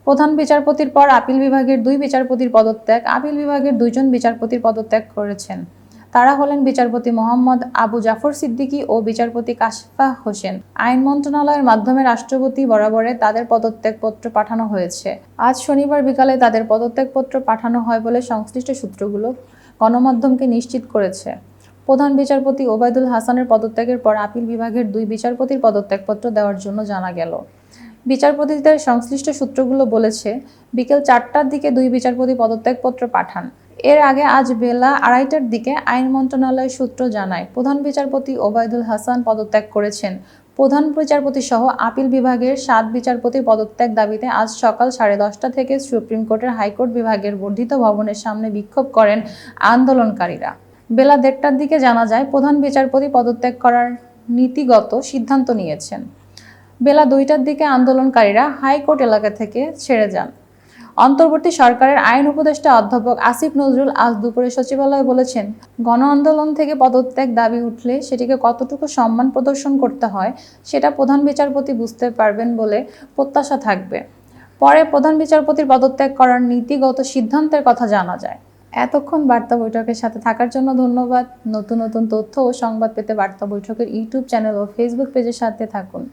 প্রধান বিচারপতির পর আপিল বিভাগের 2 বিচারপতির পদত্যাগ। আপিল বিভাগের 2 জন বিচারপতির পদত্যাগ করেছেন। তারা হলেন বিচারপতি মোহাম্মদ আবু জাফর সিদ্দিকী ও বিচারপতি কাশফা হোসেন। আইন মন্ত্রণালয়ের মাধ্যমে রাষ্ট্রপতি বরাবরে তাদের পদত্যাগপত্র পাঠানো হয়েছে। আজ শনিবার বিকালে তাদের পদত্যাগপত্র পাঠানো হয় বলে সংশ্লিষ্ট সূত্রগুলো গণমাধ্যমকে নিশ্চিত করেছে। প্রধান বিচারপতি ওবায়দুল হাসানের পদত্যাগের পর আপিল বিভাগের 2 বিচারপতির পদত্যাগপত্র দেওয়ার জন্য জানা গেল। বিচারপতিদের সংশ্লিষ্ট সূত্রগুলো বলেছে, বিকেল 4টার দিকে 2 বিচারপতি পদত্যাগপত্র পাঠান। এর আগে আজ বেলা 2:30টার দিকে আইন মন্ত্রণালয় সূত্র জানায়, প্রধান বিচারপতি ওবায়দুল হাসান পদত্যাগ করেছেন। প্রধান বিচারপতি সহ আপিল বিভাগের 7 বিচারপতির পদত্যাগ দাবিতে আজ সকাল 10:30 থেকে সুপ্রিম কোর্টের হাইকোর্ট বিভাগের বর্ধিত ভবনের সামনে বিক্ষোভ করেন আন্দোলনকারীরা। বেলা 1:30টার দিকে জানা যায়, প্রধান বিচারপতি পদত্যাগ করার নীতিগত সিদ্ধান্ত নিয়েছেন। বেলা 2টার দিকে আন্দোলনকারীরা হাইকোর্ট এলাকা থেকে ছেড়ে যান। অন্তর্বর্তী সরকারের আইন উপদেষ্টা অধ্যাপক আসিফ নজরুল আজ দুপুরে সচিবালয়ে বলেছেন, গণ আন্দোলন থেকে পদত্যাগ দাবি উঠলে সেটিকে কতটুকু সম্মান প্রদর্শন করতে হয় সেটা প্রধান বিচারপতি বুঝতে পারবেন বলে প্রত্যাশা থাকবে। পরে প্রধান বিচারপতির পদত্যাগ করার নীতিগত সিদ্ধান্তের কথা জানা যায়। এতক্ষণ বার্তা বৈঠকের সাথে থাকার জন্য ধন্যবাদ। নতুন নতুন তথ্য ও সংবাদ পেতে বার্তা বৈঠকের ইউটিউব চ্যানেল ও ফেসবুক পেজের সাথে থাকুন।